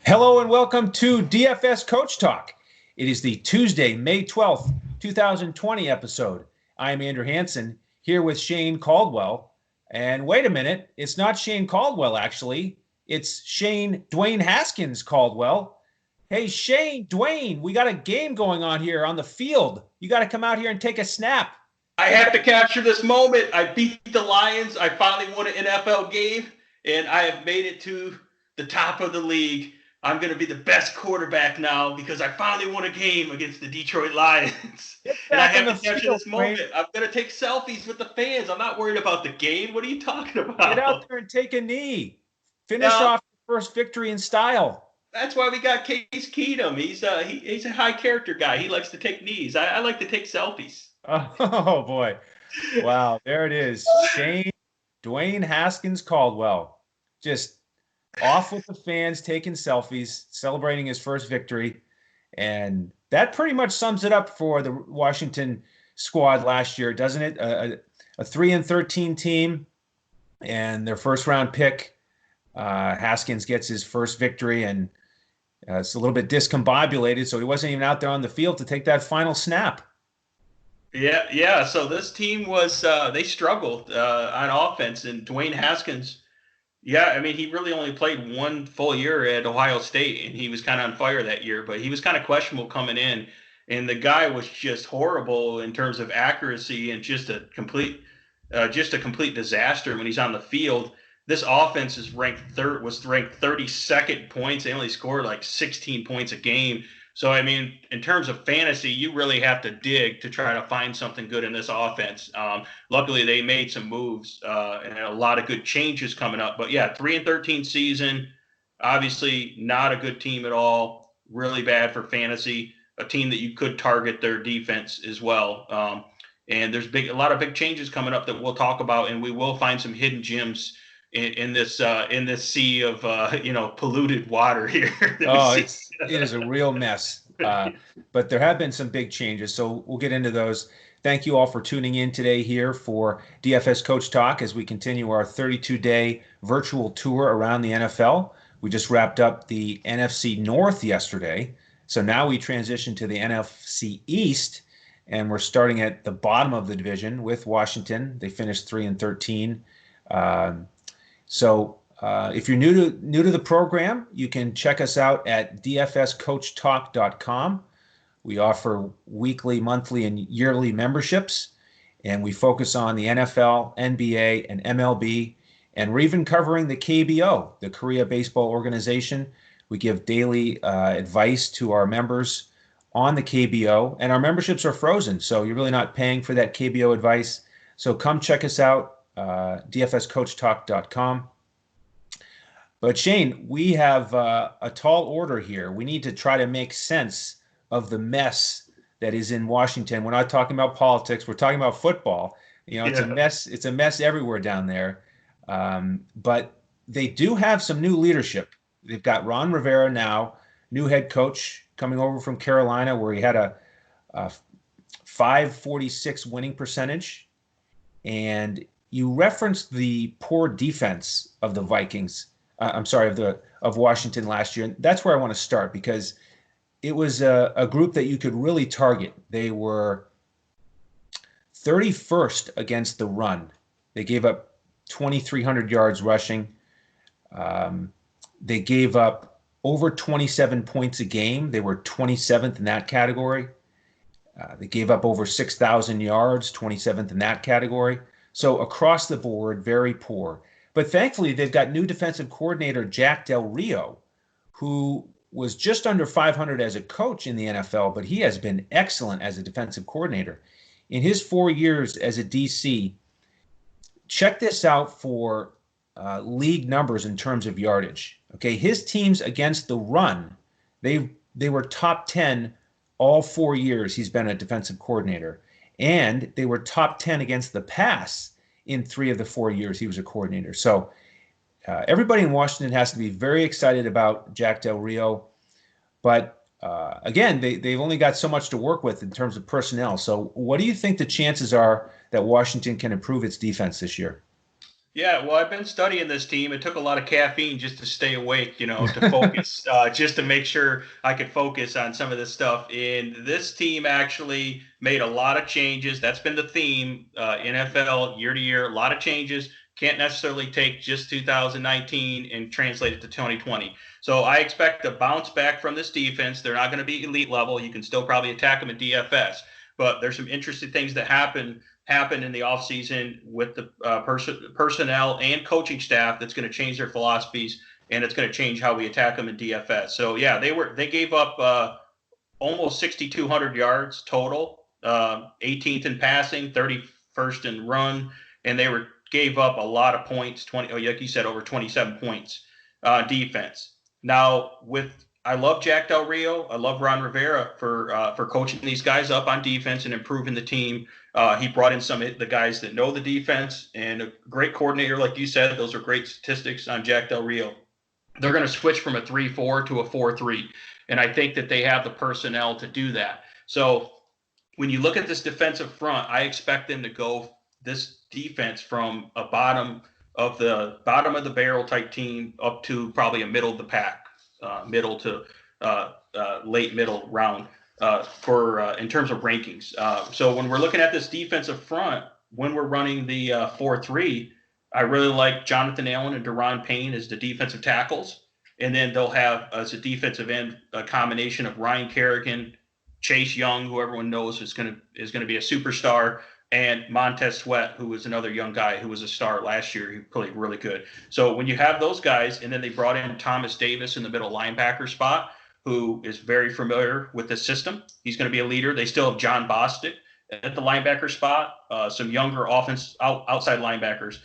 Hello and welcome to DFS Coach Talk. It is the Tuesday, May 12th, 2020 episode. I'm Andrew Hanson here with Shane Caldwell. And wait a minute, it's not Shane Caldwell, actually. It's Dwayne Haskins Caldwell. Hey, Dwayne, we got a game going on here on the field. You got to come out here and take a snap. I have to capture this moment. I beat the Lions. I finally won an NFL game, and I have made it to the top of the league. I'm going to be the best quarterback now because I finally won a game against the Detroit Lions. And I have to capture this moment. I'm going to take selfies with the fans. I'm not worried about the game. What are you talking about? Get out there and take a knee. Finish off the first victory in style. That's why we got Case Keenum. He's a high character guy. He likes to take knees. I like to take selfies. Oh, boy. Wow, there it is. Dwayne Haskins Caldwell. Just off with the fans, taking selfies, celebrating his first victory. And that pretty much sums it up for the Washington squad last year, doesn't it? A 3-13 team and their first round pick. Haskins gets his first victory, and it's a little bit discombobulated, so he wasn't even out there on the field to take that final snap. Yeah. So this team was they struggled on offense, and Dwayne Haskins. Yeah, I mean, he really only played one full year at Ohio State, and he was kind of on fire that year, but he was kind of questionable coming in, and the guy was just horrible in terms of accuracy and just a complete disaster when he's on the field. This offense was ranked 32nd points. They only scored like 16 points a game. So, I mean, in terms of fantasy, you really have to dig to try to find something good in this offense. Luckily, they made some moves and a lot of good changes coming up. But, yeah, 3-13 season, obviously not a good team at all, really bad for fantasy, a team that you could target their defense as well. And there's a lot of big changes coming up that we'll talk about, and we will find some hidden gems in this sea of polluted water here. It is a real mess. But there have been some big changes, so we'll get into those. Thank you all for tuning in today here for DFS Coach Talk as we continue our 32-day virtual tour around the NFL. We just wrapped up the NFC North yesterday, so now we transition to the NFC East, and we're starting at the bottom of the division with Washington. They finished 3-13. So if you're new to the program, you can check us out at DFSCoachTalk.com. We offer weekly, monthly, and yearly memberships, and we focus on the NFL, NBA, and MLB, and we're even covering the KBO, the Korea Baseball Organization. We give daily advice to our members on the KBO, and our memberships are frozen, so you're really not paying for that KBO advice. So come check us out. DFSCoachTalk.com. But Shane, we have a tall order here. We need to try to make sense of the mess that is in Washington. We're not talking about politics. We're talking about football. It's a mess. It's a mess everywhere down there. But they do have some new leadership. They've got Ron Rivera now, new head coach coming over from Carolina, where he had a 546 winning percentage. And you referenced the poor defense of the Vikings. Of Washington last year. And that's where I want to start because it was a group that you could really target. They were 31st against the run. They gave up 2,300 yards rushing. They gave up over 27 points a game. They were 27th in that category. They gave up over 6,000 yards, 27th in that category. So across the board, very poor. But thankfully, they've got new defensive coordinator Jack Del Rio, who was just under 500 as a coach in the NFL, but he has been excellent as a defensive coordinator. In his 4 years as a DC, check this out for league numbers in terms of yardage. Okay, his teams against the run, they were top 10 all 4 years he's been a defensive coordinator. And they were top 10 against the pass in 3 of the 4 years he was a coordinator. So everybody in Washington has to be very excited about Jack Del Rio. But again, they've only got so much to work with in terms of personnel. So what do you think the chances are that Washington can improve its defense this year? Yeah, well, I've been studying this team. It took a lot of caffeine just to stay awake, to focus, just to make sure I could focus on some of this stuff. And this team actually made a lot of changes. That's been the theme, NFL year to year, a lot of changes. Can't necessarily take just 2019 and translate it to 2020. So I expect a bounce back from this defense. They're not going to be elite level. You can still probably attack them in DFS, but there's some interesting things that happen in the offseason with the personnel and coaching staff that's going to change their philosophies, and it's going to change how we attack them in DFS. So yeah, they gave up almost 6,200 yards total, 18th in passing, 31st in run, and they gave up a lot of points, like you said, over 27 points defense. Now I love Jack Del Rio. I love Ron Rivera for coaching these guys up on defense and improving the team. He brought in some of the guys that know the defense and a great coordinator, like you said. Those are great statistics on Jack Del Rio. They're going to switch from a 3-4 to a 4-3, and I think that they have the personnel to do that. So when you look at this defensive front, I expect them to go this defense from a bottom of the barrel type team up to probably a middle of the pack, middle to late middle round for in terms of rankings. So when we're looking at this defensive front, when we're running the 4-3, I really like Jonathan Allen and Deron Payne as the defensive tackles. And then they'll have as a defensive end a combination of Ryan Kerrigan, Chase Young, who everyone knows is going to be a superstar, and Montez Sweat, who was another young guy who was a star last year. He played really good. So when you have those guys, and then they brought in Thomas Davis in the middle linebacker spot, who is very familiar with the system. He's going to be a leader. They still have John Bostic at the linebacker spot, some younger outside linebackers.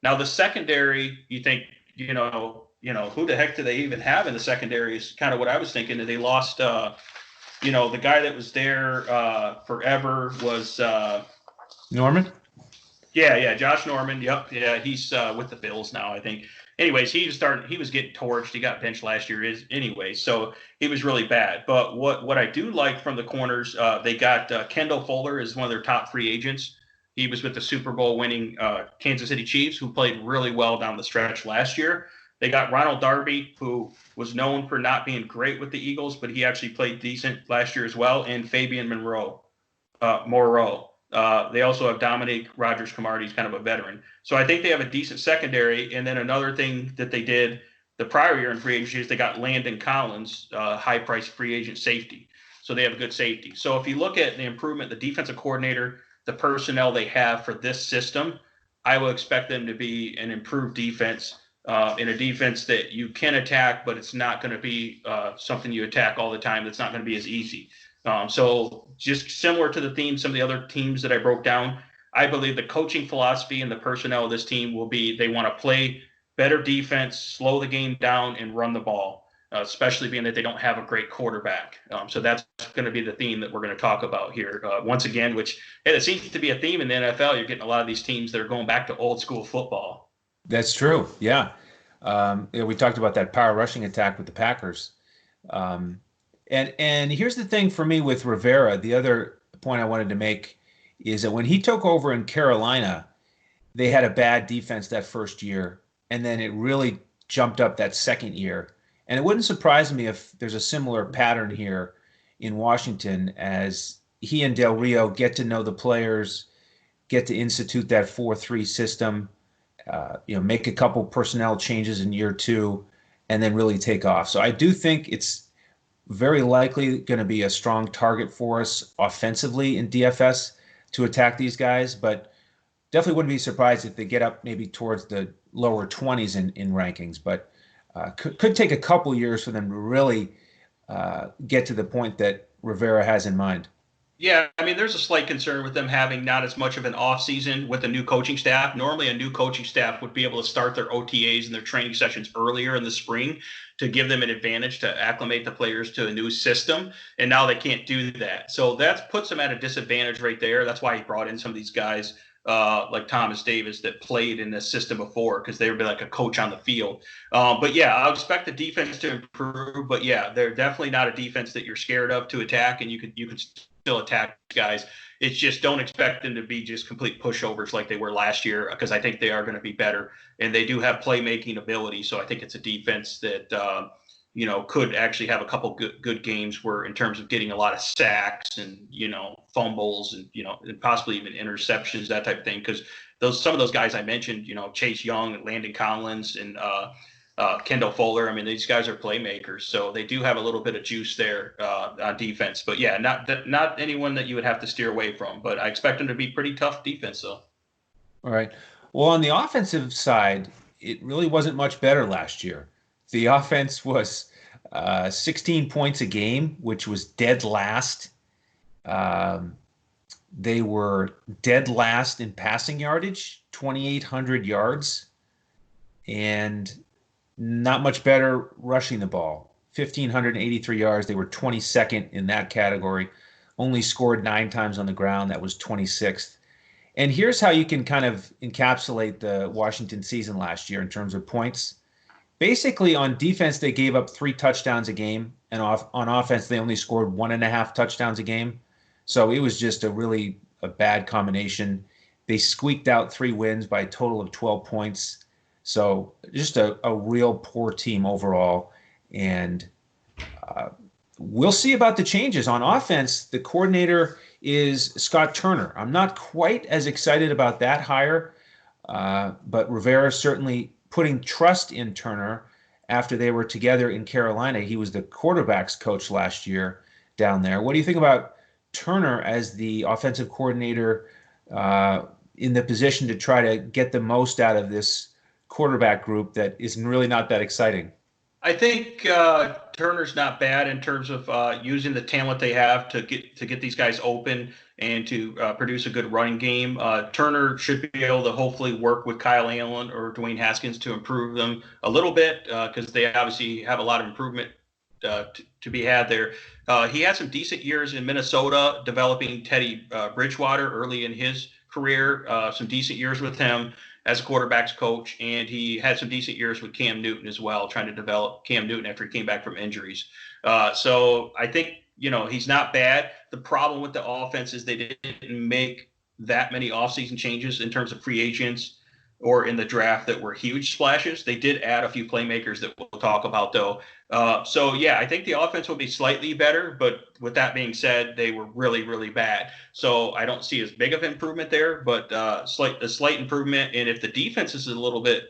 Now the secondary, you think, who the heck do they even have in the secondary is kind of what I was thinking. They lost, the guy that was there forever was Norman? Yeah, Josh Norman. Yep. Yeah, he's with the Bills now, I think. Anyways, he was getting torched. He got benched last year anyway, so he was really bad. But what I do like from the corners, they got Kendall Fuller is one of their top free agents. He was with the Super Bowl winning Kansas City Chiefs, who played really well down the stretch last year. They got Ronald Darby, who was known for not being great with the Eagles, but he actually played decent last year as well, and Fabian Moreau. They also have Dominic Rodgers-Cromartie. He's kind of a veteran. So I think they have a decent secondary. And then another thing that they did the prior year in free agency is they got Landon Collins, high-priced free agent safety. So they have a good safety. So if you look at the improvement, the defensive coordinator, the personnel they have for this system, I will expect them to be an improved defense, in a defense that you can attack, but it's not going to be something you attack all the time. That's not going to be as easy. So just similar to the theme, some of the other teams that I broke down, I believe the coaching philosophy and the personnel of this team will be they want to play better defense, slow the game down, and run the ball, especially being that they don't have a great quarterback. So that's going to be the theme that we're going to talk about here once again, which, hey, it seems to be a theme in the NFL. You're getting a lot of these teams that are going back to old school football. That's true. Yeah. We talked about that power rushing attack with the Packers. And here's the thing for me with Rivera. The other point I wanted to make is that when he took over in Carolina, they had a bad defense that first year, and then it really jumped up that second year. And it wouldn't surprise me if there's a similar pattern here in Washington as he and Del Rio get to know the players, get to institute that 4-3 system, make a couple personnel changes in year two, and then really take off. So I do think it's very likely going to be a strong target for us offensively in DFS to attack these guys, but definitely wouldn't be surprised if they get up maybe towards the lower 20s in rankings, but could take a couple years for them to really get to the point that Rivera has in mind. Yeah, I mean, there's a slight concern with them having not as much of an offseason with a new coaching staff. Normally, a new coaching staff would be able to start their OTAs and their training sessions earlier in the spring to give them an advantage to acclimate the players to a new system. And now they can't do that. So that puts them at a disadvantage right there. That's why he brought in some of these guys like Thomas Davis that played in this system before, because they would be like a coach on the field. But yeah, I expect the defense to improve. But yeah, they're definitely not a defense that you're scared of to attack, and you could still attack guys. It's just don't expect them to be just complete pushovers like they were last year, because I think they are going to be better, and they do have playmaking ability. So I think it's a defense that could actually have a couple good games where, in terms of getting a lot of sacks and fumbles and and possibly even interceptions, that type of thing. Because some of those guys I mentioned, Chase Young, Landon Collins, and Kendall Fuller. I mean, these guys are playmakers, so they do have a little bit of juice there on defense. But yeah, not anyone that you would have to steer away from. But I expect them to be pretty tough defense, though. All right. Well, on the offensive side, it really wasn't much better last year. The offense was 16 points a game, which was dead last. They were dead last in passing yardage, 2,800 yards, and not much better rushing the ball, 1,583 yards. They were 22nd in that category, only scored 9 times on the ground. That was 26th. And here's how you can kind of encapsulate the Washington season last year in terms of points. Basically, on defense, they gave up 3 touchdowns a game, and on offense, they only scored 1.5 touchdowns a game. So it was just a bad combination. They squeaked out 3 wins by a total of 12 points. So just a real poor team overall. And we'll see about the changes. On offense, the coordinator is Scott Turner. I'm not quite as excited about that hire, but Rivera certainly putting trust in Turner after they were together in Carolina. He was the quarterbacks coach last year down there. What do you think about Turner as the offensive coordinator in the position to try to get the most out of this quarterback group that is really not that exciting? I think Turner's not bad in terms of using the talent they have to get these guys open and to produce a good running game. Turner should be able to hopefully work with Kyle Allen or Dwayne Haskins to improve them a little bit, because they obviously have a lot of improvement to be had there. He had some decent years in Minnesota, developing Teddy Bridgewater early in his career, some decent years with him as a quarterback's coach, and he had some decent years with Cam Newton as well, trying to develop Cam Newton after he came back from injuries. So I think, he's not bad. The problem with the offense is they didn't make that many offseason changes in terms of free agents or in the draft that were huge splashes. They did add a few playmakers that we'll talk about, though. So, yeah, I think the offense will be slightly better, but with that being said, they were really, really bad. So I don't see as big of improvement there, but a slight improvement. And if the defense is a little bit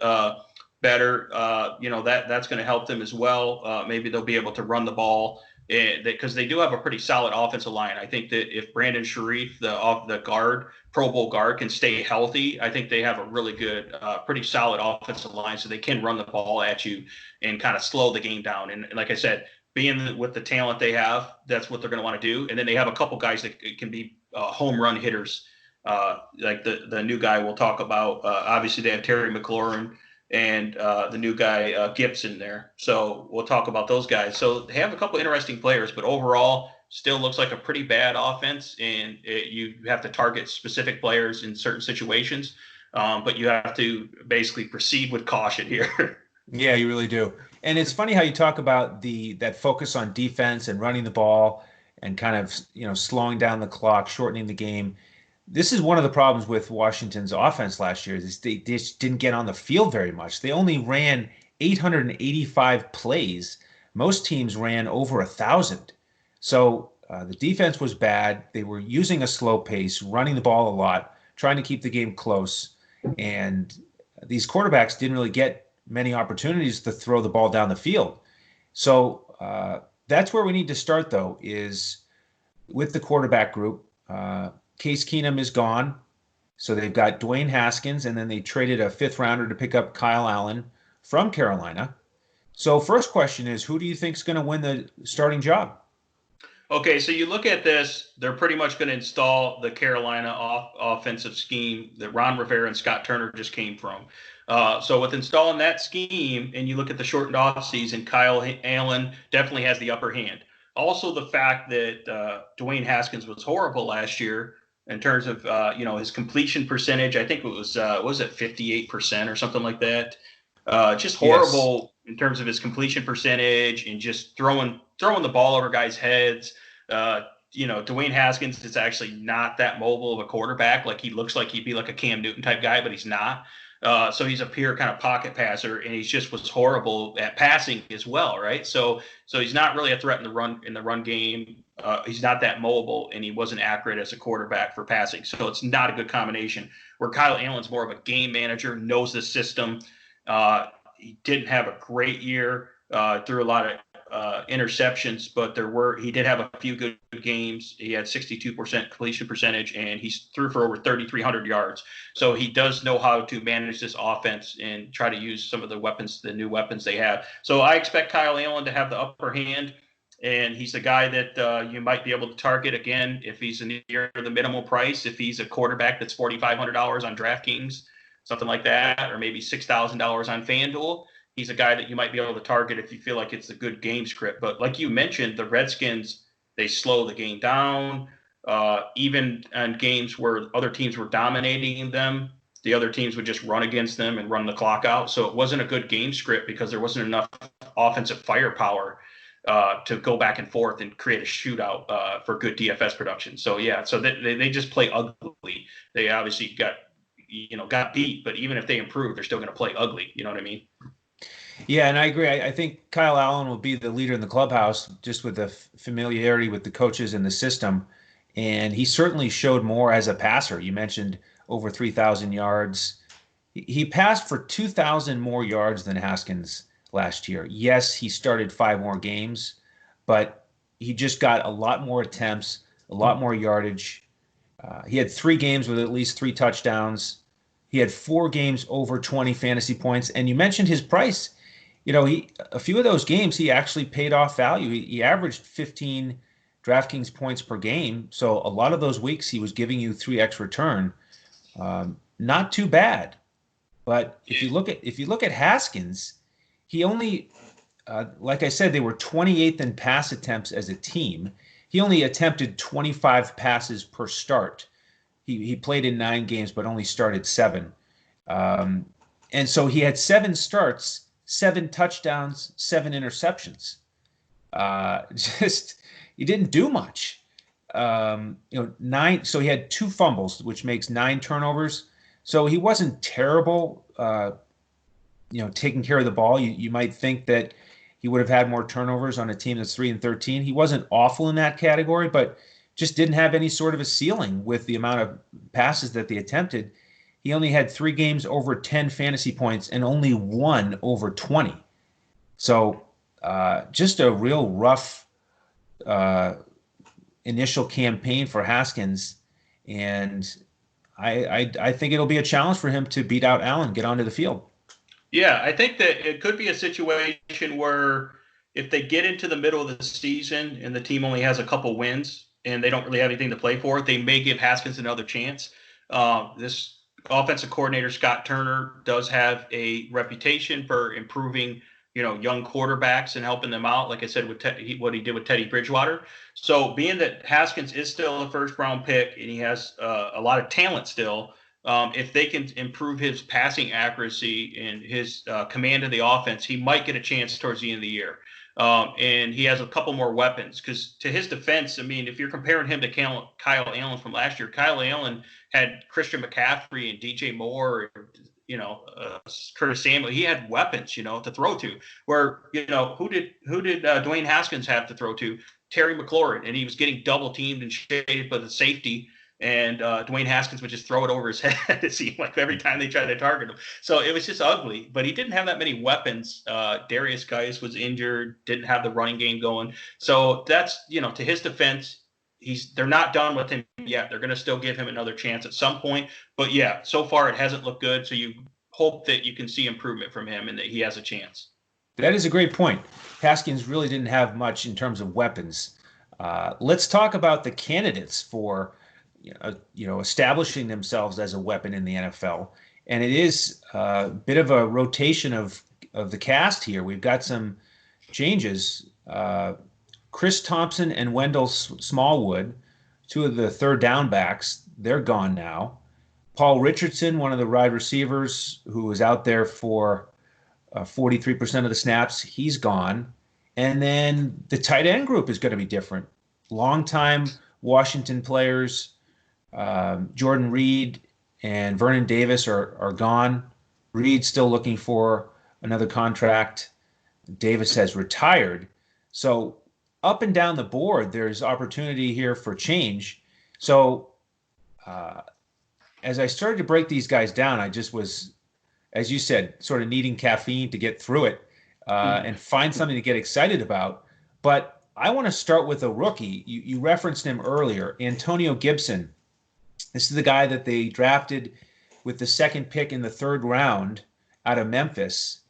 better, that's going to help them as well. Maybe they'll be able to run the ball, because they do have a pretty solid offensive line. I think that if Brandon Sharif, the guard, Pro Bowl guard, can stay healthy, I think they have a really good, pretty solid offensive line, so they can run the ball at you and kind of slow the game down. And like I said, being with the talent they have, that's what they're going to want to do. And then they have a couple guys that can be home run hitters, like the new guy we'll talk about. Obviously, they have Terry McLaurin and the new guy Gibson there. So we'll talk about those guys. So they have a couple interesting players, but overall still looks like a pretty bad offense, and you have to target specific players in certain situations, but you have to basically proceed with caution here. Yeah, you really do. And it's funny how you talk about that focus on defense and running the ball and kind of, slowing down the clock, shortening the game. This is one of the problems with Washington's offense last year, is they just didn't get on the field very much. They only ran 885 plays. Most teams ran over 1,000. So the defense was bad. They were using a slow pace, running the ball a lot, trying to keep the game close. And these quarterbacks didn't really get many opportunities to throw the ball down the field. So that's where we need to start, though, is with the quarterback group. Case Keenum is gone. So they've got Dwayne Haskins, and then they traded a 5th rounder to pick up Kyle Allen from Carolina. So first question is, who do you think is going to win the starting job? Okay, so you look at this, they're pretty much going to install the Carolina offensive scheme that Ron Rivera and Scott Turner just came from. So with installing that scheme, and you look at the shortened offseason, Kyle Allen definitely has the upper hand. Also, the fact that Dwayne Haskins was horrible last year in terms of his completion percentage. I think it was 58% or something like that. Just horrible. Yes. In terms of his completion percentage and just throwing the ball over guys' heads. Dwayne Haskins is actually not that mobile of a quarterback. Like, he looks like he'd be like a Cam Newton type guy, but he's not. So he's a pure kind of pocket passer, and he just was horrible at passing as well, right? So he's not really a threat in the run game. He's not that mobile, and he wasn't accurate as a quarterback for passing. So it's not a good combination. Where Kyle Allen's more of a game manager, knows the system. He didn't have a great year, threw a lot of interceptions, but he did have a few good games. He had 62% completion percentage, and he threw for over 3,300 yards. So he does know how to manage this offense and try to use some of the new weapons they have. So I expect Kyle Allen to have the upper hand, and he's the guy that you might be able to target again if he's near the minimum price. If he's a quarterback that's $4,500 on DraftKings, something like that, or maybe $6,000 on FanDuel, he's a guy that you might be able to target if you feel like it's a good game script. But like you mentioned, the Redskins, they slow the game down. Even on games where other teams were dominating them, the other teams would just run against them and run the clock out. So it wasn't a good game script because there wasn't enough offensive firepower to go back and forth and create a shootout for good DFS production. So they just play ugly. They obviously got beat, but even if they improve, they're still going to play ugly. You know what I mean? Yeah, and I agree. I think Kyle Allen will be the leader in the clubhouse just with the familiarity with the coaches and the system. And he certainly showed more as a passer. You mentioned over 3,000 yards. He passed for 2,000 more yards than Haskins last year. Yes, he started 5 more games, but he just got a lot more attempts, a lot more yardage. He had 3 games with at least 3 touchdowns. He had 4 games over 20 fantasy points. And you mentioned his price. A few of those games, he actually paid off value. He averaged 15 DraftKings points per game. So a lot of those weeks, he was giving you 3x return. Not too bad. But if you look at Haskins, he only, like I said, they were 28th in pass attempts as a team. He only attempted 25 passes per start. He played in 9 games, but only started 7. And so he had 7 starts, 7 touchdowns, 7 interceptions. He didn't do much. 9. So he had 2 fumbles, which makes 9 turnovers. So he wasn't terrible. Taking care of the ball. You might think that he would have had more turnovers on a team that's 3-13. He wasn't awful in that category, but just didn't have any sort of a ceiling with the amount of passes that they attempted. He only had 3 games over 10 fantasy points and only 1 over 20. So just a real rough initial campaign for Haskins. And I think it'll be a challenge for him to beat out Allen, get onto the field. Yeah, I think that it could be a situation where if they get into the middle of the season and the team only has a couple wins and they don't really have anything to play for, they may give Haskins another chance. This offensive coordinator, Scott Turner, does have a reputation for improving, young quarterbacks and helping them out. Like I said, with what he did with Teddy Bridgewater. So being that Haskins is still a first-round pick and he has a lot of talent still, if they can improve his passing accuracy and his command of the offense, he might get a chance towards the end of the year. And he has a couple more weapons because, to his defense, I mean, if you're comparing him to Kyle Allen from last year, Kyle Allen had Christian McCaffrey and DJ Moore, Curtis Samuel. He had weapons, to throw to. Where, who did Dwayne Haskins have to throw to? Terry McLaurin, and he was getting double teamed and shaded by the safety. And Dwayne Haskins would just throw it over his head, it seemed like, every time they tried to target him. So it was just ugly. But he didn't have that many weapons. Darius Geis was injured, didn't have the running game going. So that's, to his defense, they're not done with him yet. They're going to still give him another chance at some point. But, yeah, so far it hasn't looked good. So you hope that you can see improvement from him and that he has a chance. That is a great point. Haskins really didn't have much in terms of weapons. Let's talk about the candidates for establishing themselves as a weapon in the NFL. And it is a bit of a rotation of the cast here. We've got some changes. Chris Thompson and Wendell Smallwood, 2 of the third down backs, they're gone now. Paul Richardson, one of the wide receivers who was out there for 43% of the snaps, he's gone. And then the tight end group is going to be different. longtime Washington players. Jordan Reed and Vernon Davis are gone. Reed's still looking for another contract. Davis has retired. So up and down the board, there's opportunity here for change. So uh, as I started to break these guys down, I just was, as you said, sort of needing caffeine to get through it and find something to get excited about. But I want to start with a rookie. You referenced him earlier, Antonio Gibson. This is the guy that they drafted with the second pick in the third round out of Memphis.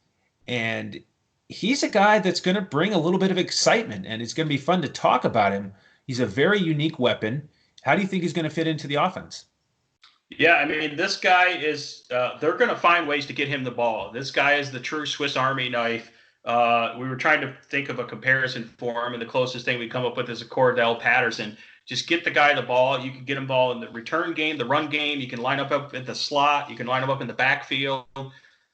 And he's a guy that's going to bring a little bit of excitement, and it's going to be fun to talk about him. He's a very unique weapon. How do you think he's going to fit into the offense? Yeah, I mean, this guy is, they're going to find ways to get him the ball. This guy is the true Swiss Army knife. We were trying to think of a comparison for him, and the closest thing we come up with is a Cordell Patterson. Just get the guy the ball. You can get him ball in the return game, the run game. You can line up at the slot. You can line him up in the backfield.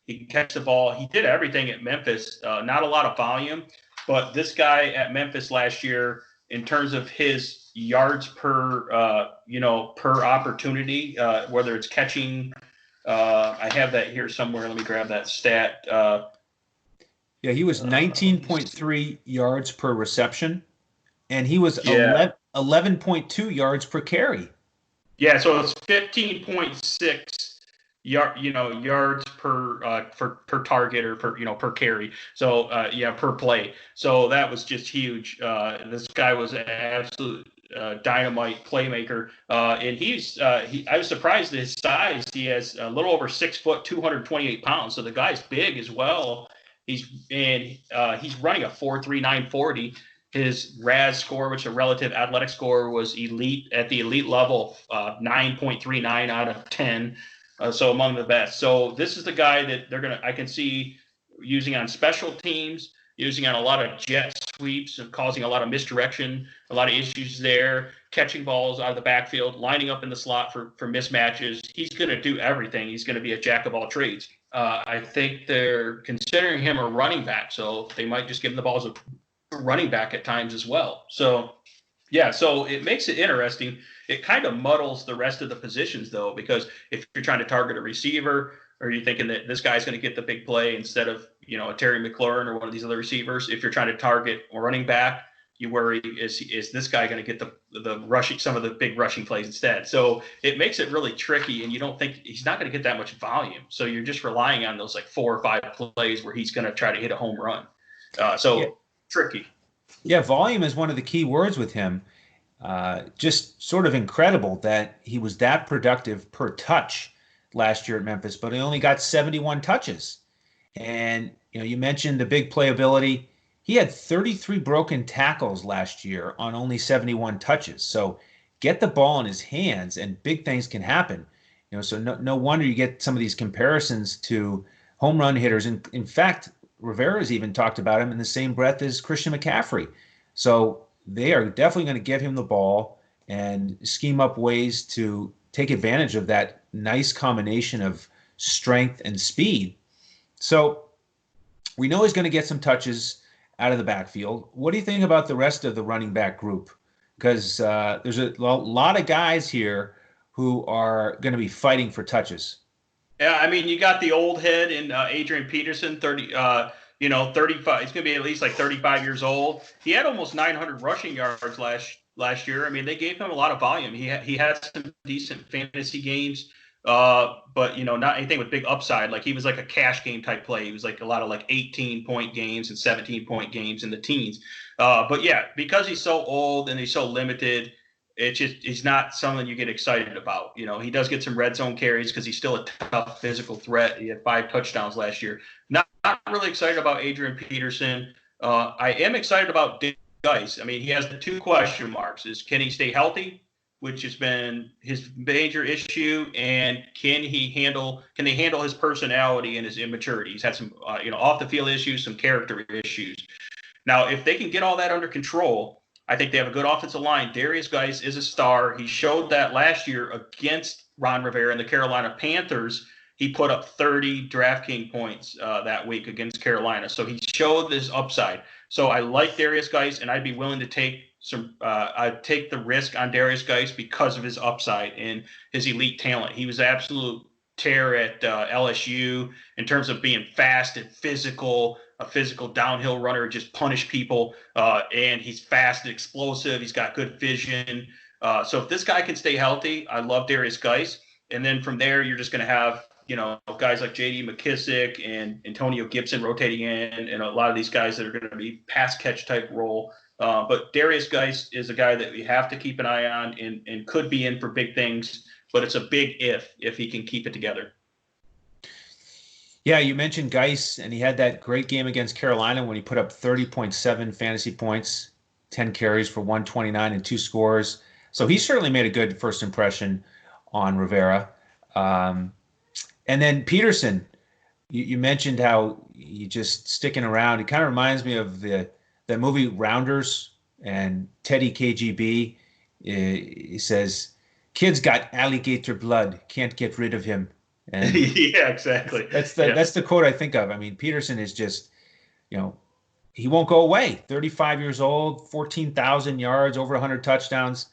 He can catch the ball. He did everything at Memphis. Not a lot of volume, but this guy at Memphis last year, in terms of his yards per opportunity, whether it's catching, I have that here somewhere. Let me grab that stat. Yeah, he was 19.3 yards per reception, and he was 11.2 yards per carry. Yeah, so it's 15.6 yards per target or per carry. So per play. So that was just huge. This guy was an absolute dynamite playmaker, and I was surprised at his size. He has a little over 6 foot, 228 pounds. So the guy's big as well. He's running a 4.3940. His RAS score, which is a relative athletic score, was elite at the elite level, 9.39 out of 10. So among the best. So this is the guy that I can see using on special teams, using on a lot of jet sweeps and causing a lot of misdirection, a lot of issues there, catching balls out of the backfield, lining up in the slot for mismatches. He's going to do everything. He's going to be a jack of all trades. I think they're considering him a running back, so they might just give him the ball as a running back at times as well. So, yeah, so it makes it interesting. It kind of muddles the rest of the positions, though, because if you're trying to target a receiver, or you're thinking that this guy's going to get the big play instead of, a Terry McLaurin or one of these other receivers, if you're trying to target a running back, you worry, is this guy going to get the rushing, some of the big rushing plays instead? So it makes it really tricky, and you don't think he's not going to get that much volume. So you're just relying on those like 4 or 5 plays where he's going to try to hit a home run. Tricky. Yeah, volume is one of the key words with him. Just sort of incredible that he was that productive per touch last year at Memphis, but he only got 71 touches. And, you mentioned the big playability. He had 33 broken tackles last year on only 71 touches. So get the ball in his hands and big things can happen. So no wonder you get some of these comparisons to home run hitters. In fact, Rivera's even talked about him in the same breath as Christian McCaffrey. So they are definitely going to give him the ball and scheme up ways to take advantage of that nice combination of strength and speed. So we know he's going to get some touches out of the backfield. What do you think about the rest of the running back group? Because there's a lot of guys here who are going to be fighting for touches. Yeah, I mean, you got the old head in Adrian Peterson, 35. He's going to be at least like 35 years old. He had almost 900 rushing yards last year. I mean, they gave him a lot of volume. He had some decent fantasy games, but not anything with big upside. Like he was like a cash game type play. He was like a lot of like 18-point games and 17-point games in the teens. But yeah, because he's so old and he's so limited, he's not someone you get excited about. He does get some red zone carries because he's still a tough physical threat. He had 5 touchdowns last year. Not really excited about Adrian Peterson. I am excited about Dice. I mean, he has the 2 question marks: can he stay healthy, which has been his major issue, and can they handle his personality and his immaturity? He's had some off the field issues, some character issues. Now, if they can get all that under control, I think they have a good offensive line. Darius Geis is a star. He showed that last year against Ron Rivera and the Carolina Panthers. He put up 30 DraftKings points that week against Carolina. So he showed this upside. So I like Darius Geis, and I'd be willing to take I'd take the risk on Darius Geis because of his upside and his elite talent. He was absolute tear at LSU in terms of being fast and physical, a physical downhill runner, just punish people. And he's fast and explosive. He's got good vision. So if this guy can stay healthy, I love Darius Geis. And then from there, you're just going to have, guys like J.D. McKissick and Antonio Gibson rotating in, and a lot of these guys that are going to be pass catch type role. But Darius Geis is a guy that we have to keep an eye on and could be in for big things, but it's a big if he can keep it together. Yeah, you mentioned Geis, and he had that great game against Carolina when he put up 30.7 fantasy points, 10 carries for 129 and 2 scores. So he certainly made a good first impression on Rivera. And then Peterson, you mentioned how he just sticking around. It kind of reminds me of the movie Rounders, and Teddy KGB. He says, "Kid's got alligator blood. Can't get rid of him." And yeah, exactly. That's the quote I think of. I mean, Peterson is just, he won't go away. 35 years old, 14,000 yards, over 100 touchdowns.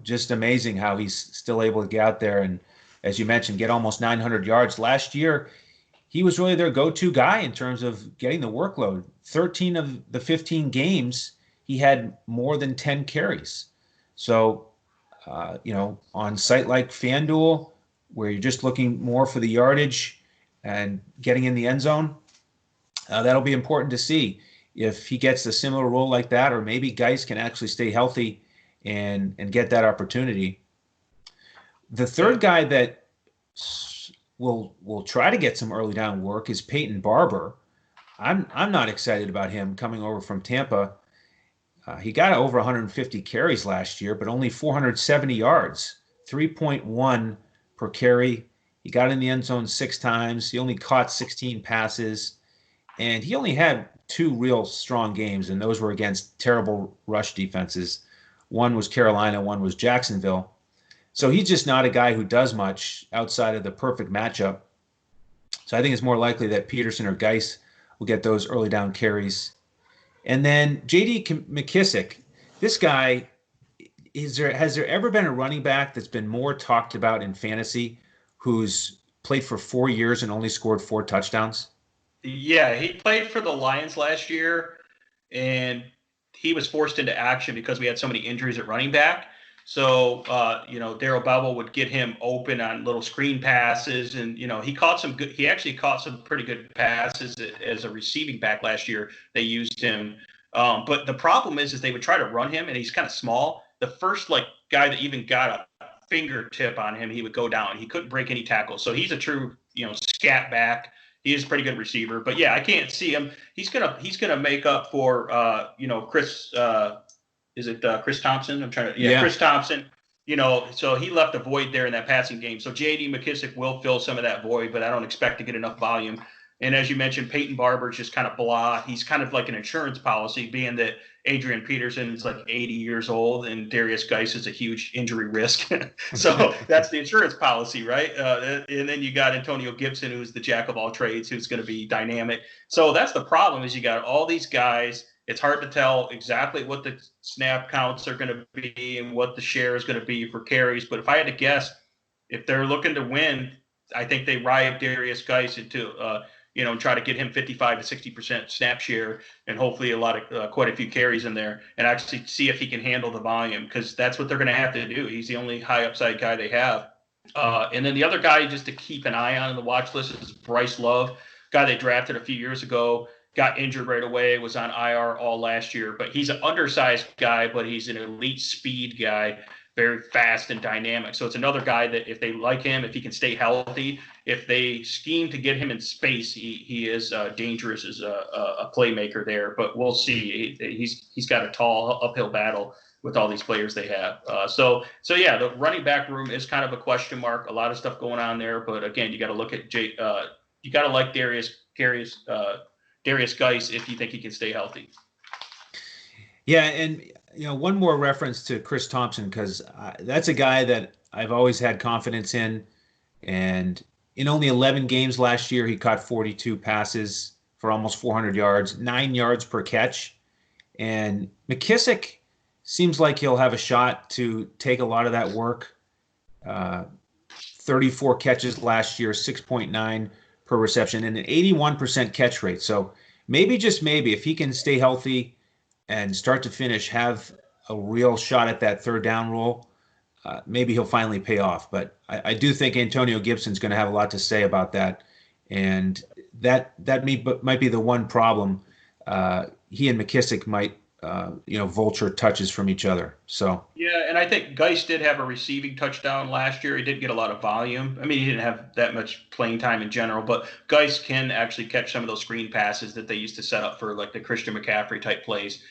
Just amazing how he's still able to get out there and, as you mentioned, get almost 900 yards. Last year, he was really their go-to guy in terms of getting the workload. 13 of the 15 games, he had more than 10 carries. So, on site like FanDuel, where you're just looking more for the yardage and getting in the end zone, that'll be important to see if he gets a similar role like that, or maybe Geis can actually stay healthy and get that opportunity. The third guy that will try to get some early down work is Peyton Barber. I'm not excited about him coming over from Tampa. He got over 150 carries last year, but only 470 yards, 3.1 per carry. He got in the end zone 6 times. He only caught 16 passes, and he only had 2 real strong games, and those were against terrible rush defenses. One was Carolina, one was Jacksonville. So he's just not a guy who does much outside of the perfect matchup. So I think it's more likely that Peterson or Geis will get those early down carries. And then J.D. McKissick, this guy, has there ever been a running back that's been more talked about in fantasy who's played for 4 years and only scored 4 touchdowns? Yeah, he played for the Lions last year, and he was forced into action because we had so many injuries at running back. So, Darrell Bevell would get him open on little screen passes, and, he actually caught some pretty good passes as a receiving back last year. They used him. But the problem is they would try to run him, and he's kind of small. The first guy that even got a fingertip on him, he would go down. He couldn't break any tackles. So he's a true, scat back. He is a pretty good receiver, but yeah, I can't see him. He's gonna make up for Chris. Is it Chris Thompson? Chris Thompson. So he left a void there in that passing game. So J.D. McKissick will fill some of that void, but I don't expect to get enough volume. And as you mentioned, Peyton Barber's just kind of blah. He's kind of like an insurance policy, being that Adrian Peterson is like 80 years old and Darius Geis is a huge injury risk. So that's the insurance policy, right? And then you got Antonio Gibson, who's the jack of all trades, who's going to be dynamic. So that's the problem, is you got all these guys. It's hard to tell exactly what the snap counts are going to be and what the share is going to be for carries. But if I had to guess, if they're looking to win, I think they ride Darius Geis into try to get him 55 to 60% snap share and hopefully quite a few carries in there, and actually see if he can handle the volume, because that's what they're going to have to do. He's the only high upside guy they have. And then the other guy just to keep an eye on the watch list is Bryce Love, guy they drafted a few years ago. Got injured right away, was on IR all last year, but he's an undersized guy, but he's an elite speed guy, very fast and dynamic. So it's another guy that if they like him, if he can stay healthy, if they scheme to get him in space, he is dangerous as a playmaker there. But we'll see. He's got a tall uphill battle with all these players they have. So yeah, the running back room is kind of a question mark. A lot of stuff going on there, but again, you got to look at you got to like Darius Geis if you think he can stay healthy. Yeah, and one more reference to Chris Thompson, because that's a guy that I've always had confidence in. And in only 11 games last year, he caught 42 passes for almost 400 yards, 9 yards per catch. And McKissick, seems like he'll have a shot to take a lot of that work. 34 catches last year, 6.9 per reception, and an 81% catch rate. So maybe, just maybe, if he can stay healthy and start to finish, have a real shot at that third down role, maybe he'll finally pay off. But I do think Antonio Gibson's going to have a lot to say about that, and that might be the one problem. He and McKissick might vulture touches from each other. So yeah, and I think Geis did have a receiving touchdown last year. He didn't get a lot of volume. I mean, he didn't have that much playing time in general, but Geis can actually catch some of those screen passes that they used to set up for like the Christian McCaffrey type plays.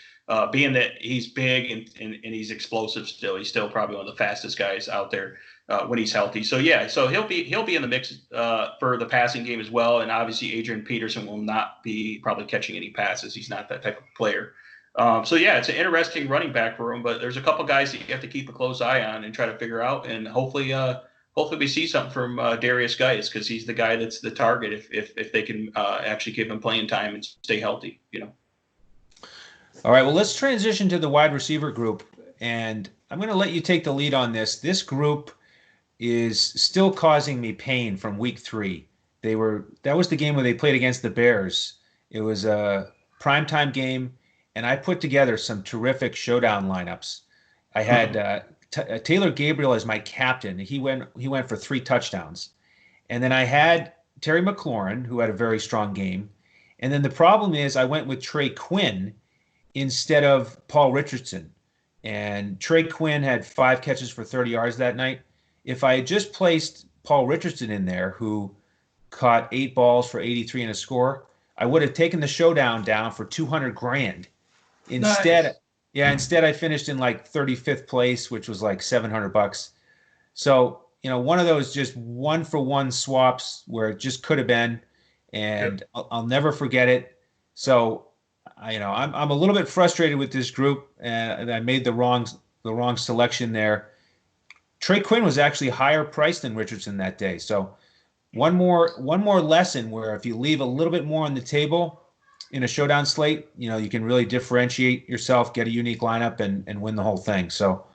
Being that he's big and he's explosive still, he's still probably one of the fastest guys out there when he's healthy. So yeah, so he'll be in the mix for the passing game as well. And obviously Adrian Peterson will not be probably catching any passes. He's not that type of player. So yeah, it's an interesting running back room, but there's a couple guys that you have to keep a close eye on and try to figure out, and hopefully we see something from Darius Geis, because he's the guy that's the target if they can actually give him playing time and stay healthy. All right, well, let's transition to the wide receiver group, and I'm going to let you take the lead on this. This group is still causing me pain from week 3. That was the game where they played against the Bears. It was a primetime game, and I put together some terrific showdown lineups. I had Taylor Gabriel as my captain. He went for 3 touchdowns. And then I had Terry McLaurin, who had a very strong game. And then the problem is I went with Trey Quinn instead of Paul Richardson. And Trey Quinn had 5 catches for 30 yards that night. If I had just placed Paul Richardson in there, who caught 8 balls for 83 and a score, I would have taken the showdown down for $200,000. Instead, nice. Instead I finished in like 35th place, which was like $700. So, one of those just 1-for-1 swaps where it just could have been, and yep. I'll never forget it. So, I'm a little bit frustrated with this group, and I made the wrong selection there. Trey Quinn was actually higher priced than Richardson that day. So, one more lesson where if you leave a little bit more on the table in a showdown slate, you can really differentiate yourself, get a unique lineup, and win the whole thing. So,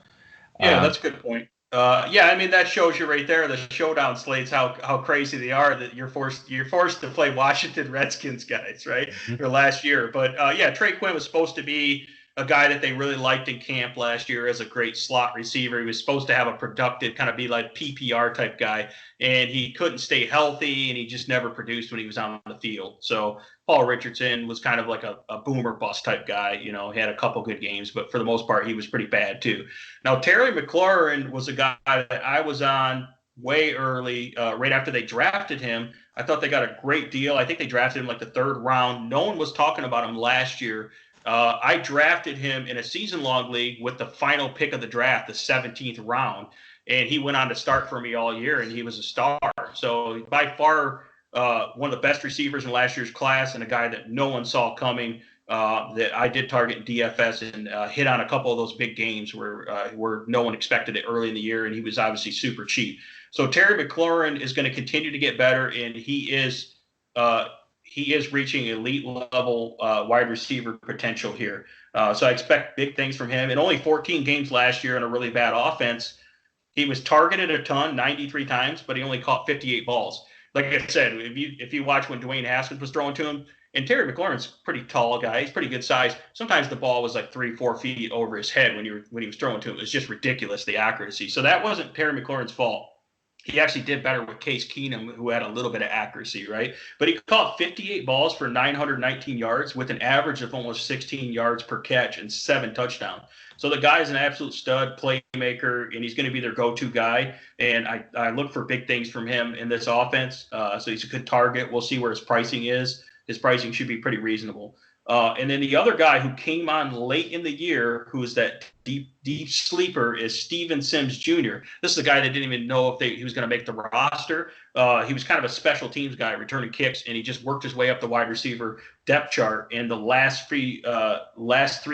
yeah, that's a good point. I mean, that shows you right there, the showdown slates, how crazy they are, that you're forced to play Washington Redskins guys, right? Mm-hmm. Or last year. But Trey Quinn was supposed to be a guy that they really liked in camp last year as a great slot receiver. He was supposed to have a productive, kind of be like PPR type guy, and he couldn't stay healthy, and he just never produced when he was on the field. So Paul Richardson was kind of like a boomer bust type guy. He had a couple good games, but for the most part, he was pretty bad too. Now, Terry McLaurin was a guy that I was on way early, right after they drafted him. I thought they got a great deal. I think they drafted him like the 3rd round. No one was talking about him last year. I drafted him in a season-long league with the final pick of the draft, the 17th round, and he went on to start for me all year, and he was a star. So by far one of the best receivers in last year's class, and a guy that no one saw coming, that I did target in DFS and hit on a couple of those big games where no one expected it early in the year, and he was obviously super cheap. So Terry McLaurin is going to continue to get better, and he is reaching elite level wide receiver potential here. So I expect big things from him. In only 14 games last year in a really bad offense, he was targeted a ton, 93 times, but he only caught 58 balls. Like I said, if you watch when Dwayne Haskins was throwing to him, and Terry McLaurin's a pretty tall guy, he's pretty good size. Sometimes the ball was like 3-4 feet over his head when he was throwing to him. It was just ridiculous, the accuracy. So that wasn't Terry McLaurin's fault. He actually did better with Case Keenum, who had a little bit of accuracy, right? But he caught 58 balls for 919 yards with an average of almost 16 yards per catch and 7 touchdowns. So the guy is an absolute stud playmaker, and he's going to be their go-to guy. And I look for big things from him in this offense. So he's a good target. We'll see where his pricing is. His pricing should be pretty reasonable. And then the other guy who came on late in the year, who is that deep sleeper, is Steven Sims Jr. This is a guy that didn't even know if he was going to make the roster. He was kind of a special teams guy, returning kicks, and he just worked his way up the wide receiver depth chart. And the last 3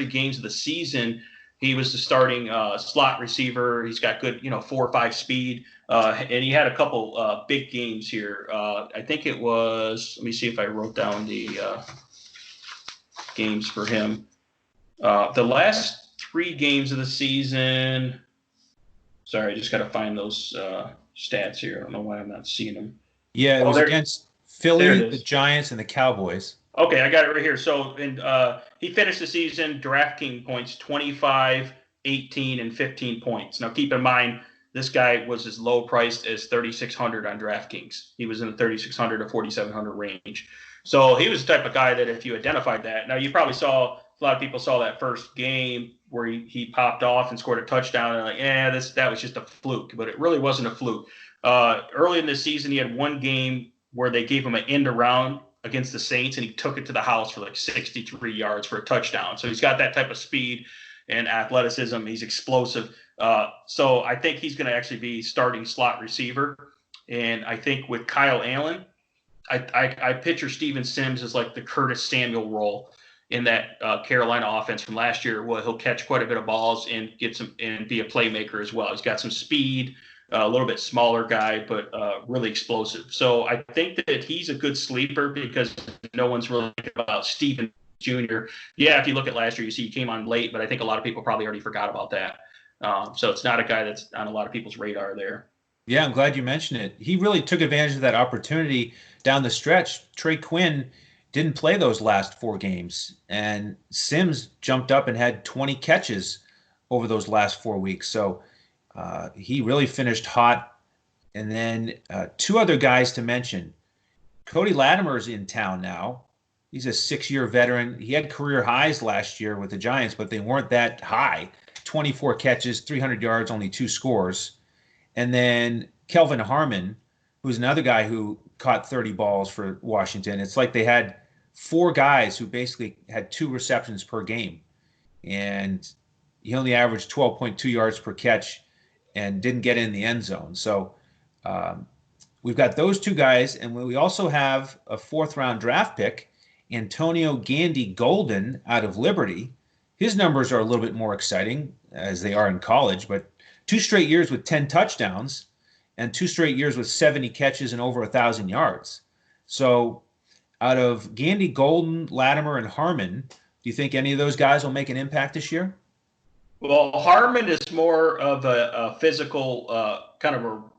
games of the season, he was the starting slot receiver. He's got good, 4 or 5 speed, and he had a couple big games here. I think it was. Let me see if I wrote down the games for him. The last 3 games of the season. Sorry, I just got to find those stats here. I don't know why I'm not seeing them. Yeah, it Oh, was there against it Philly, the is. Giants, and the Cowboys. Okay, I got it right here. So, he finished the season DraftKings points 25, 18, and 15 points. Now, keep in mind, this guy was as low priced as 3,600 on DraftKings. He was in the 3,600 to 4,700 range. So he was the type of guy that if you identified that, now you probably saw a lot of people saw that first game where he popped off and scored a touchdown and like, that was just a fluke, but it really wasn't a fluke. Early in the season, he had one game where they gave him an end around against the Saints, and he took it to the house for like 63 yards for a touchdown. So he's got that type of speed and athleticism. He's explosive. So I think he's going to actually be starting slot receiver. And I think with Kyle Allen, I picture Steven Sims as like the Curtis Samuel role in that Carolina offense from last year, where he'll catch quite a bit of balls and get some and be a playmaker as well. He's got some speed, a little bit smaller guy, but really explosive. So I think that he's a good sleeper because no one's really thinking about Steven Jr. Yeah, if you look at last year, you see he came on late, but I think a lot of people probably already forgot about that. So it's not a guy that's on a lot of people's radar there. Yeah, I'm glad you mentioned it. He really took advantage of that opportunity down the stretch. Trey Quinn didn't play those last 4 games, and Sims jumped up and had 20 catches over those last 4 weeks. So he really finished hot. And then 2 other guys to mention. Cody Latimer's in town now. He's a 6-year veteran. He had career highs last year with the Giants, but they weren't that high. 24 catches, 300 yards, only 2 scores. And then Kelvin Harmon, who's another guy who caught 30 balls for Washington. It's like they had 4 guys who basically had 2 receptions per game. And he only averaged 12.2 yards per catch and didn't get in the end zone. So we've got those 2 guys. And we also have a 4th-round draft pick, Antonio Gandy Golden out of Liberty. His numbers are a little bit more exciting as they are in college, but 2 straight years with 10 touchdowns and 2 straight years with 70 catches and over 1,000 yards. So out of Gandy Golden, Latimer, and Harmon, do you think any of those guys will make an impact this year? Well, Harmon is more of a physical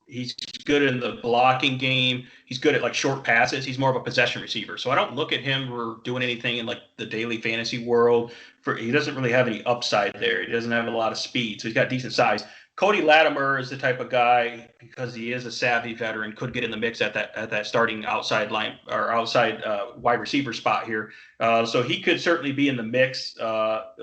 he's good in the blocking game. He's good at like short passes. He's more of a possession receiver. So I don't look at him for doing anything in like the daily fantasy world. He doesn't really have any upside there. He doesn't have a lot of speed. So he's got decent size. Cody Latimer is the type of guy, because he is a savvy veteran, could get in the mix at that starting outside line or outside wide receiver spot here. So he could certainly be in the mix.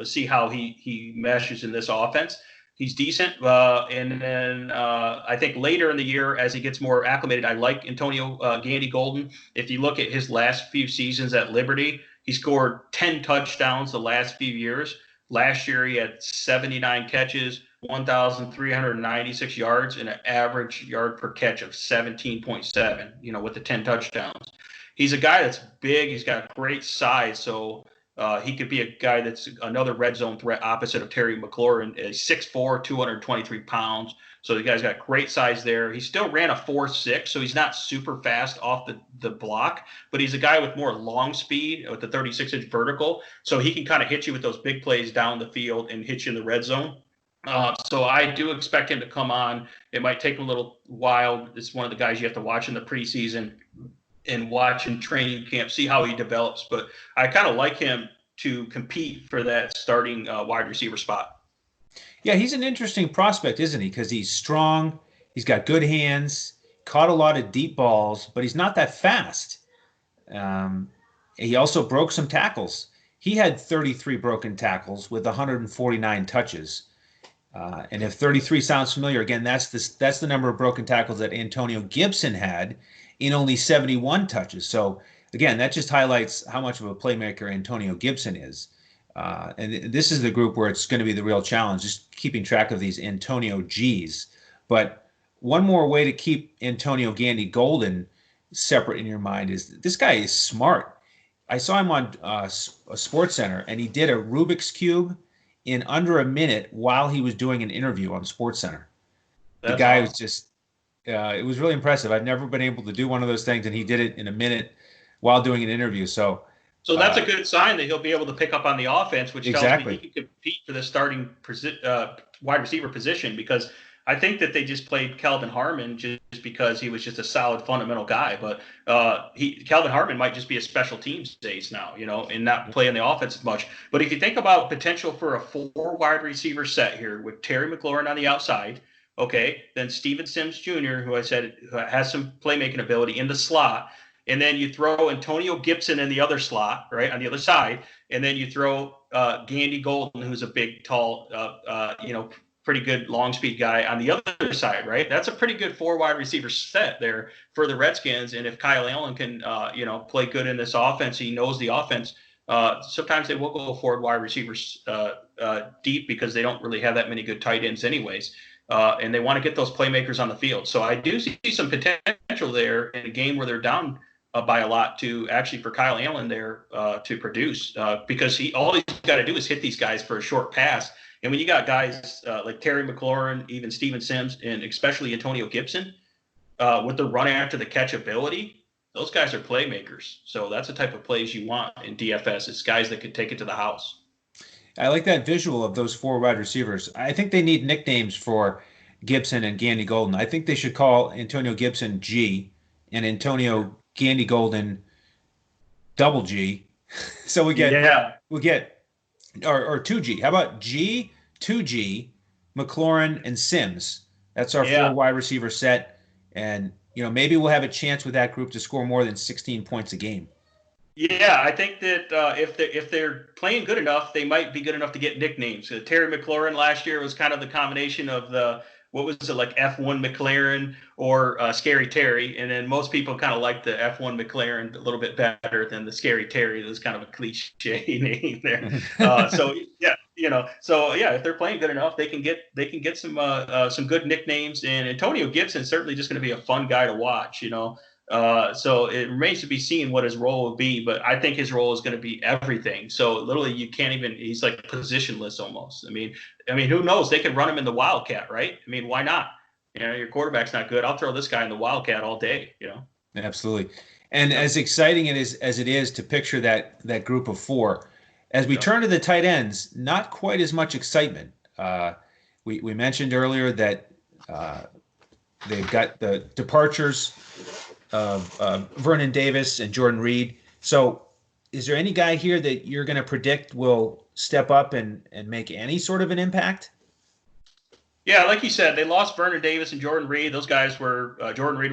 See how he meshes in this offense. He's decent. And then I think later in the year, as he gets more acclimated, I like Antonio Gandy Golden. If you look at his last few seasons at Liberty, he scored 10 touchdowns the last few years. Last year, he had 79 catches, 1,396 yards, and an average yard per catch of 17.7, with the 10 touchdowns. He's a guy that's big. He's got great size. So he could be a guy that's another red zone threat opposite of Terry McLaurin. He's 6'4", 223 pounds. So the guy's got great size there. He still ran a 4.6, so he's not super fast off the block, but he's a guy with more long speed with the 36-inch vertical. So he can kind of hit you with those big plays down the field and hit you in the red zone. So I do expect him to come on. It might take a little while. It's one of the guys you have to watch in the preseason and watch in training camp, see how he develops. But I kind of like him to compete for that starting wide receiver spot. Yeah, he's an interesting prospect, isn't he? Because he's strong, he's got good hands, caught a lot of deep balls, but he's not that fast. He also broke some tackles. He had 33 broken tackles with 149 touches. And if 33 sounds familiar, again, that's the number of broken tackles that Antonio Gibson had in only 71 touches. So again, that just highlights how much of a playmaker Antonio Gibson is. And this is the group where it's going to be the real challenge, just keeping track of these Antonio G's. But one more way to keep Antonio Gandy Golden separate in your mind is this guy is smart. I saw him on a Sports Center, and he did a Rubik's Cube in under a minute while he was doing an interview on Sports Center. The guy was just, it was really impressive. I've never been able to do one of those things, and he did it in a minute while doing an interview. So So that's a good sign that he'll be able to pick up on the offense, which tells me he Exactly. can compete for the starting wide receiver position, because I think that they just played Calvin Harmon just because he was just a solid fundamental guy. But Calvin Harmon might just be a special teams ace now, and not play in the offense as much. But if you think about potential for a 4 wide receiver set here with Terry McLaurin on the outside, okay, then Steven Sims Jr., who I said has some playmaking ability in the slot, and then you throw Antonio Gibson in the other slot, right, on the other side, and then you throw Gandy Golden, who's a big, tall, pretty good long speed guy on the other side, right? That's a pretty good 4 wide receiver set there for the Redskins. And if Kyle Allen can, play good in this offense, he knows the offense. Sometimes they will go forward wide receivers deep because they don't really have that many good tight ends anyways. And they want to get those playmakers on the field. So I do see some potential there in a game where they're down by a lot to actually for Kyle Allen there to produce because all he's got to do is hit these guys for a short pass. And when you got guys like Terry McLaurin, even Steven Sims, and especially Antonio Gibson with the run after the catch ability, those guys are playmakers. So that's the type of plays you want in DFS. It's guys that could take it to the house. I like that visual of those 4 wide receivers. I think they need nicknames for Gibson and Gandy Golden. I think they should call Antonio Gibson G and Antonio Gandy Golden double G. So we get or 2G. How about G, 2G, McLaurin, and Sims? That's our 4 wide receiver set. And, maybe we'll have a chance with that group to score more than 16 points a game. Yeah, I think that if they're playing good enough, they might be good enough to get nicknames. Terry McLaurin last year was kind of the combination of what was it, like F1 McLaren or Scary Terry, and then most people kind of like the F1 McLaren a little bit better than the Scary Terry. It was kind of a cliche name there. If they're playing good enough, they can get some good nicknames. And Antonio Gibson is certainly just going to be a fun guy to watch. So it remains to be seen what his role will be, but I think his role is going to be everything. So literally he's like positionless almost. I mean, who knows? They could run him in the Wildcat, right? I mean, why not? Your quarterback's not good. I'll throw this guy in the Wildcat all day, Absolutely. And as exciting as it is to picture that group of 4, as we turn to the tight ends, not quite as much excitement. We mentioned earlier that they've got the departures of Vernon Davis and Jordan Reed. So is there any guy here that you're going to predict will step up and make any sort of an impact? Yeah, like you said, they lost Vernon Davis and Jordan Reed. Those guys were Jordan Reed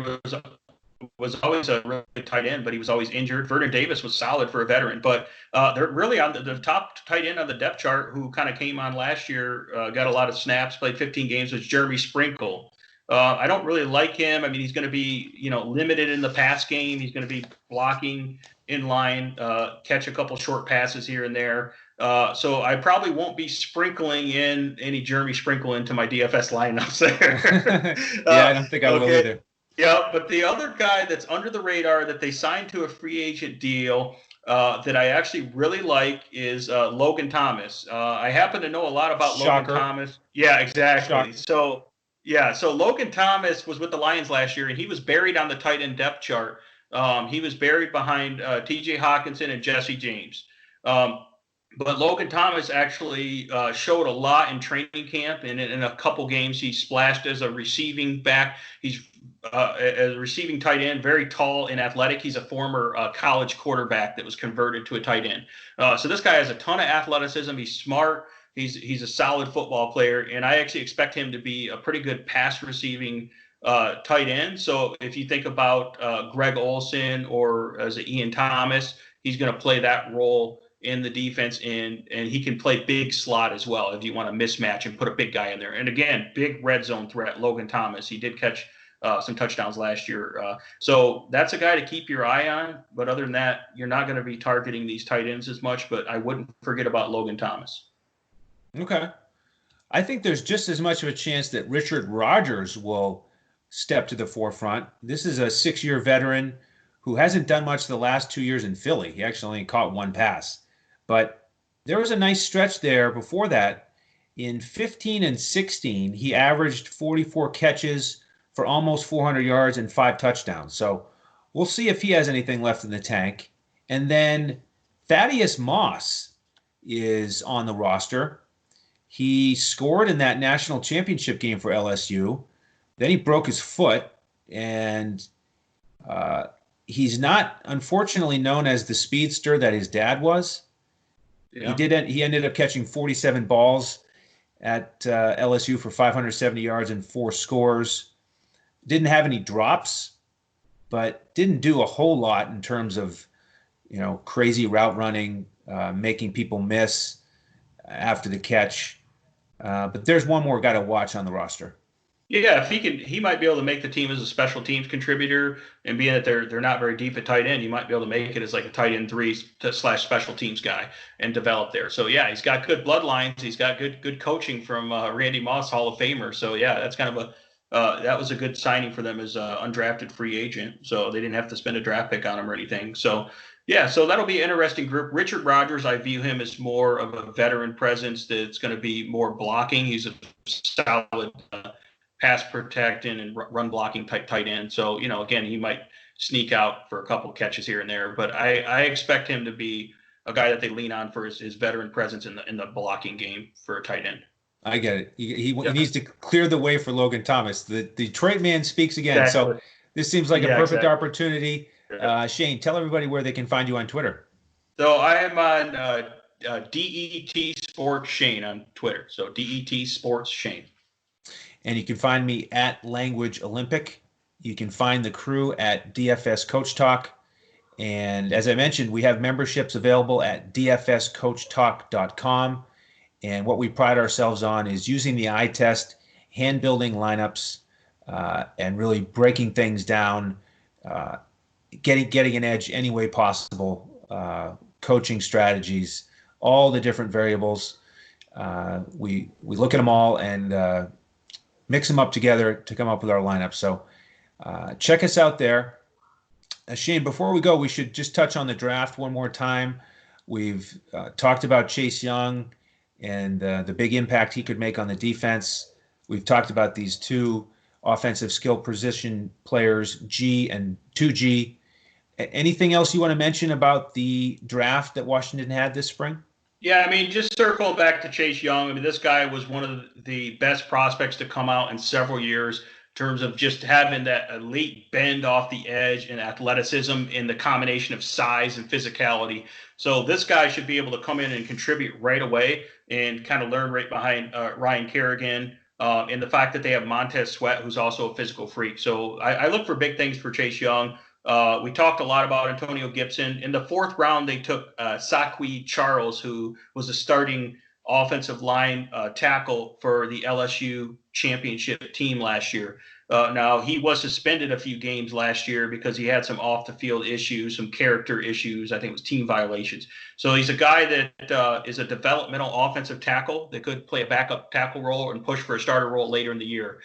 was always a really good tight end, but he was always injured. Vernon Davis was solid for a veteran, but they're really on the top tight end on the depth chart who kind of came on last year, got a lot of snaps, played 15 games, was Jeremy Sprinkle. I don't really like him. I mean, he's going to be, limited in the pass game. He's going to be blocking in line, catch a couple short passes here and there. So I probably won't be sprinkling in any Jeremy Sprinkle into my DFS lineups there. I don't think I will either. Yeah, but the other guy that's under the radar that they signed to a free agent deal that I actually really like is Logan Thomas. I happen to know a lot about Shocker. Logan Thomas. Yeah, exactly. Shocker. So Logan Thomas was with the Lions last year, and he was buried on the tight end depth chart. He was buried behind T.J. Hawkinson and Jesse James. But Logan Thomas actually showed a lot in training camp, and in a couple games he splashed as a receiving back. He's as a receiving tight end, very tall and athletic. He's a former college quarterback that was converted to a tight end. So this guy has a ton of athleticism. He's smart. He's a solid football player, and I actually expect him to be a pretty good pass receiving tight end. So if you think about Greg Olsen or as Ian Thomas, he's going to play that role in the defense, and he can play big slot as well if you want to mismatch and put a big guy in there. And again, big red zone threat, Logan Thomas. He did catch some touchdowns last year. So that's a guy to keep your eye on. But other than that, you're not going to be targeting these tight ends as much, but I wouldn't forget about Logan Thomas. Okay. I think there's just as much of a chance that Richard Rodgers will step to the forefront. This is a 6-year veteran who hasn't done much the last 2 years in Philly. He actually only caught 1 pass. But there was a nice stretch there before that. In 15 and 16, he averaged 44 catches for almost 400 yards and 5 touchdowns. So we'll see if he has anything left in the tank. And then Thaddeus Moss is on the roster. He scored in that national championship game for LSU. Then he broke his foot, and he's not, unfortunately, known as the speedster that his dad was. Yeah. He ended up catching 47 balls at LSU for 570 yards and 4 scores. Didn't have any drops, but didn't do a whole lot in terms of, crazy route running, making people miss after the catch. But there's one more guy to watch on the roster. Yeah, if he might be able to make the team as a special teams contributor, and being that they're not very deep at tight end, you might be able to make it as like a tight end 3 / special teams guy and develop there. So yeah, he's got good bloodlines. He's got good coaching from Randy Moss, Hall of Famer. So yeah, that's kind of that was a good signing for them as an undrafted free agent. So they didn't have to spend a draft pick on him or anything. So yeah, so that'll be an interesting group. Richard Rodgers, I view him as more of a veteran presence that's going to be more blocking. He's a solid pass protecting and run blocking type tight end. So, again, he might sneak out for a couple catches here and there, but I expect him to be a guy that they lean on for his veteran presence in the blocking game for a tight end. I get it. He needs to clear the way for Logan Thomas. The Detroit man speaks again. Exactly. So this seems like a perfect opportunity. Shane, tell everybody where they can find you on Twitter. So I am on DET Sports Shane on Twitter. So DET Sports Shane. And you can find me at Language Olympic. You can find the crew at DFSCoachTalk. And as I mentioned, we have memberships available at DFSCoachTalk.com. And what we pride ourselves on is using the eye test, hand building lineups, and really breaking things down, getting an edge any way possible, coaching strategies, all the different variables. We look at them all and mix them up together to come up with our lineup. So check us out there. Shane, before we go, we should just touch on the draft one more time. We've talked about Chase Young and the big impact he could make on the defense. We've talked about these 2 offensive skill position players, G and 2G. Anything else you want to mention about the draft that Washington had this spring? Yeah, I mean, just circle back to Chase Young. I mean, this guy was one of the best prospects to come out in several years in terms of just having that elite bend off the edge and athleticism in the combination of size and physicality. So this guy should be able to come in and contribute right away and kind of learn right behind Ryan Kerrigan. And the fact that they have Montez Sweat, who's also a physical freak. So I look for big things for Chase Young. We talked a lot about Antonio Gibson. In the 4th round, they took Sakwi Charles, who was a starting offensive line tackle for the LSU championship team last year. Now, he was suspended a few games last year because he had some off-the-field issues, some character issues. I think it was team violations. So he's a guy that is a developmental offensive tackle that could play a backup tackle role and push for a starter role later in the year.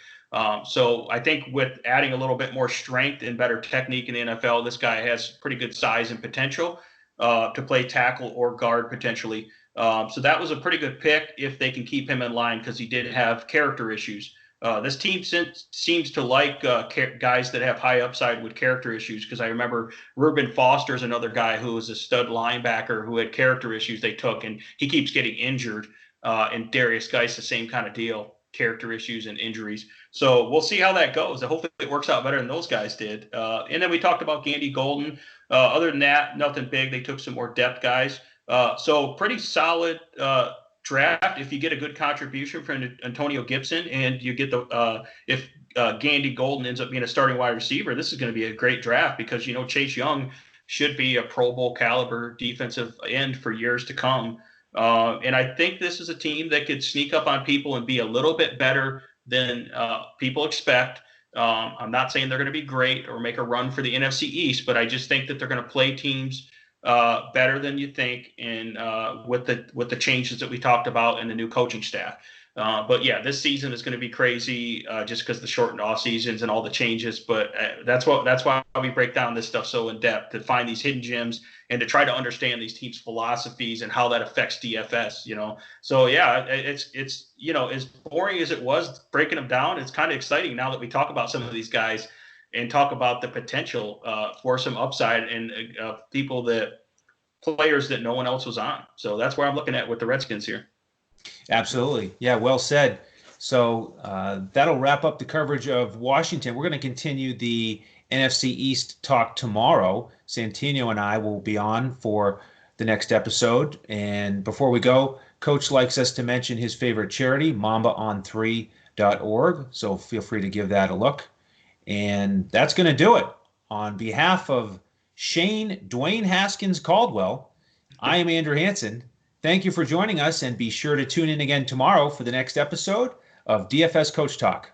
So I think with adding a little bit more strength and better technique in the NFL, this guy has pretty good size and potential to play tackle or guard potentially. So that was a pretty good pick if they can keep him in line because he did have character issues. This team seems to like guys that have high upside with character issues because I remember Reuben Foster is another guy who was a stud linebacker who had character issues they took, and he keeps getting injured. And Darius Geis, the same kind of deal. Character issues and injuries. So we'll see how that goes. I hope it works out better than those guys did. And then we talked about Gandy Golden. Other than that, nothing big. They took some more depth guys. So pretty solid draft if you get a good contribution from Antonio Gibson and you get if Gandy Golden ends up being a starting wide receiver, this is going to be a great draft because, Chase Young should be a Pro Bowl caliber defensive end for years to come. And I think this is a team that could sneak up on people and be a little bit better than people expect. I'm not saying they're going to be great or make a run for the NFC East, but I just think that they're going to play teams better than you think, and with the changes that we talked about and the new coaching staff. But yeah, this season is going to be crazy just because the shortened off seasons and all the changes. But that's why we break down this stuff so in depth, to find these hidden gems and to try to understand these teams' philosophies and how that affects DFS. So yeah, it's as boring as it was breaking them down, it's kind of exciting now that we talk about some of these guys and talk about the potential for some upside and people that players that no one else was on. So that's where I'm looking at with the Redskins here. Absolutely. Yeah, well said. So that'll wrap up the coverage of Washington. We're going to continue the NFC East talk tomorrow. Santino and I will be on for the next episode. And before we go, Coach likes us to mention his favorite charity, mambaon3.org. So feel free to give that a look. And that's going to do it. On behalf of Shane, Dwayne, Haskins, Caldwell, I am Andrew Hanson. Thank you for joining us, and be sure to tune in again tomorrow for the next episode of DFS Coach Talk.